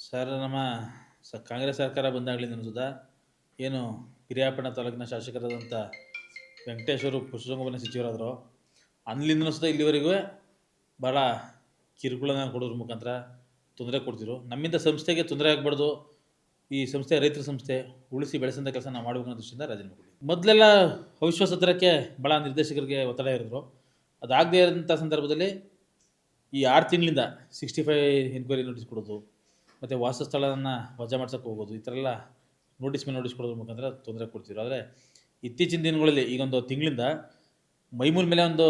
Sir ನಮ್ಮ ಕಾಂಗ್ರೆಸ್ ಸರ್ಕಾರ ಬಂದಾಗಲಿಂದ ಸುಧಾ ಏನು ಪಿರಿಯಾಪಟ್ಟಣ ತಾಲೂಕಿನ ಶಾಸಕರಾದಂಥ ವೆಂಕಟೇಶ್ವರು ಪಶುಸಂಗೋಪನಾ ಸಚಿವರಾದರು. ಅಂದಲಿಂದನೂ ಸುಧಾ ಇಲ್ಲಿವರೆಗೂ ಭಾಳ ಕಿರುಕುಳನ ಕೊಡೋದ್ರ ಮುಖಾಂತರ ತೊಂದರೆ ಕೊಡ್ತಿದ್ರು. ನಮ್ಮಿಂದ ಸಂಸ್ಥೆಗೆ ತೊಂದರೆ ಆಗಬಾರ್ದು, ಈ ಸಂಸ್ಥೆ ರೈತರ ಸಂಸ್ಥೆ ಉಳಿಸಿ ಬೆಳೆಸಂಥ ಕೆಲಸ ನಾವು ಮಾಡಬೇಕು ಅನ್ನೋ ದೃಷ್ಟಿಯಿಂದ ರಾಜೀನಾಮೆ ಕೊಟ್ಟಿದ್ವಿ. ಮೊದಲೆಲ್ಲ ಅವಿಶ್ವಾಸ ತರಕ್ಕೆ ಭಾಳ ನಿರ್ದೇಶಕರಿಗೆ ಒತ್ತಡ ಇರಿದ್ರು. ಅದಾಗದೇ ಇರೋಂಥ ಸಂದರ್ಭದಲ್ಲಿ ಈ 6 ತಿಂಗಳಿಂದ 65 ಎನ್ಕ್ವೈರಿ ನೋಟಿಸ್ ಕೊಡೋದು, ಮತ್ತು ವಾಸಸ್ಥಳನ ವಜಾ ಮಾಡ್ಸೋಕೆ ಹೋಗೋದು, ಈ ಥರ ಎಲ್ಲ ನೋಟಿಸ್ ಮೇಲೆ ನೋಟಿಸ್ ಕೊಡೋದ್ರ ಮುಖಾಂತರ ತೊಂದರೆ ಕೊಡ್ತಿದ್ರು. ಆದರೆ ಇತ್ತೀಚಿನ ದಿನಗಳಲ್ಲಿ ಈಗ ಒಂದು ತಿಂಗಳಿಂದ ಮೈಮೂಲ್ ಮೇಲೆ ಒಂದು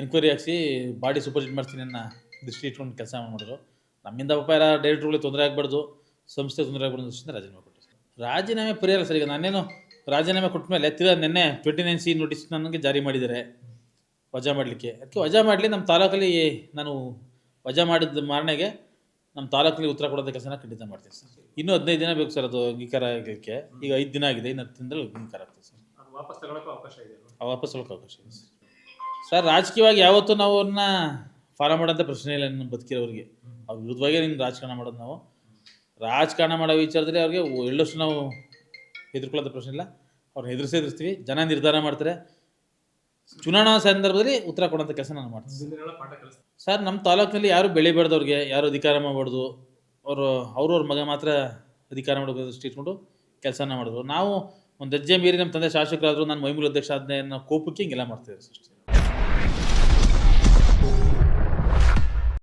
ಎನ್ಕ್ವೈರಿ ಹಾಕಿಸಿ ಬಾಡಿ ಸೂಪರ್ವಿಷನ್ ಮಾಡ್ತೀನಿ ಅನ್ನೋ ದೃಷ್ಟಿ ಇಟ್ಕೊಂಡು ಕೆಲಸ ಮಾಡಿದ್ರು. ನಮ್ಮಿಂದ ಪಾಪ ಎಲ್ಲ ಡೈರೆಕ್ಟ್ರುಗಳಿಗೆ ತೊಂದರೆ ಆಗಬಾರ್ದು, ಸಂಸ್ಥೆ ತೊಂದರೆ ಆಗಬಾರ್ದು ಅನ್ನೋ ದೃಷ್ಟಿಯಿಂದ ರಾಜೀನಾಮೆ ಕೊಟ್ಟರು. ರಾಜೀನಾಮೆ ಪರಿಹಾರ ಸರ್, ಈಗ ನಾನೇನು ರಾಜೀನಾಮೆ ಕೊಟ್ಟ ಮೇಲೆ ತಿರ್ಗಾ ನಿನ್ನೆ 29C ನೋಟಿಸ್ ನನಗೆ ಜಾರಿ ಮಾಡಿದ್ದಾರೆ ವಜಾ ಮಾಡಲಿಕ್ಕೆ. ಅದಕ್ಕೆ ವಜಾ ಮಾಡಲಿ, ನಮ್ಮ ತಾಲೂಕಲ್ಲಿ ನಾನು ವಜಾ ಮಾಡಿದ ಮಾರನೆಗೆ ನಮ್ಮ ತಾಲೂಕಲ್ಲಿ ಉತ್ತರ ಕೊಡೋಂಥ ಕೆಲಸನ ಖಂಡಿತ ಮಾಡ್ತೀನಿ ಸರ್. ಇನ್ನೂ 15 ದಿನ ಬೇಕು ಸರ್ ಅದು ಅಂಗೀಕಾರ ಆಗಲಿಕ್ಕೆ. ಈಗ 5 ದಿನ ಆಗಿದೆ, ಇನ್ನು 10 ದಿನದಲ್ಲಿ ಅಂಗೀಕಾರ ಆಗ್ತದೆ ಸರ್. ವಾಪಸ್ ತಗೊಳ್ಳೋಕೆ ಅವಕಾಶ ಇದೆ. ವಾಪಸ್ ಹೋಗೋಕೆ ಅವಕಾಶ ಇದೆ ಸರ್. ರಾಜಕೀಯವಾಗಿ ಯಾವತ್ತೂ ನಾವು ಅವ್ರನ್ನ ಫಾಲೋ ಮಾಡೋಂಥ ಪ್ರಶ್ನೆ ಇಲ್ಲ. ನಮ್ಮ ಬದುಕಿರೋರಿಗೆ ಅವ್ರ ವಿರುದ್ಧವಾಗೇ ನಿಮ್ಗೆ ರಾಜಕಾರಣ ಮಾಡೋದು. ನಾವು ರಾಜಕಾರಣ ಮಾಡೋ ವಿಚಾರದಲ್ಲಿ ಅವ್ರಿಗೆ ಎಳ್ಳಷ್ಟು ನಾವು ಹೆದರ್ಕೊಳ್ಳೋಂಥ ಪ್ರಶ್ನೆ ಇಲ್ಲ. ಅವ್ರನ್ನ ಎದುರಿಸ್ತೀವಿ. ಜನ ನಿರ್ಧಾರ ಮಾಡ್ತಾರೆ. ಚುನಾವಣಾ ಸಂದರ್ಭದಲ್ಲಿ ಉತ್ತರ ಕೊಡೋಂಥ ಕೆಲಸ ನಾನು ಮಾಡ್ತೀನಿ ಸರ್. ನಮ್ಮ ತಾಲೂಕಿನಲ್ಲಿ ಯಾರು ಬೆಳಿಬಾರ್ದವ್ರಿಗೆ, ಯಾರು ಅಧಿಕಾರ ಮಾಡಬಾರ್ದು, ಅವ್ರವ್ರ ಮಗ ಮಾತ್ರ ಅಧಿಕಾರ ಮಾಡಬೇಕು ದೃಷ್ಟಿ ಇಟ್ಕೊಂಡು ಕೆಲಸನ ಮಾಡಿದ್ರು. ನಾವು ಒಂದು ಹೆಜ್ಜೆ ಮೀರಿ ನಮ್ಮ ತಂದೆ ಶಾಸಕರಾದರು, ನಾನು ಮೈಮೂಲ ಅಧ್ಯಕ್ಷ ಆದ್ನೇ ಅನ್ನೋ ಕೋಪಕ್ಕೆ ಹಿಂಗೆಲ್ಲ ಮಾಡ್ತಾಯಿದ್ರು ಅಷ್ಟೇ.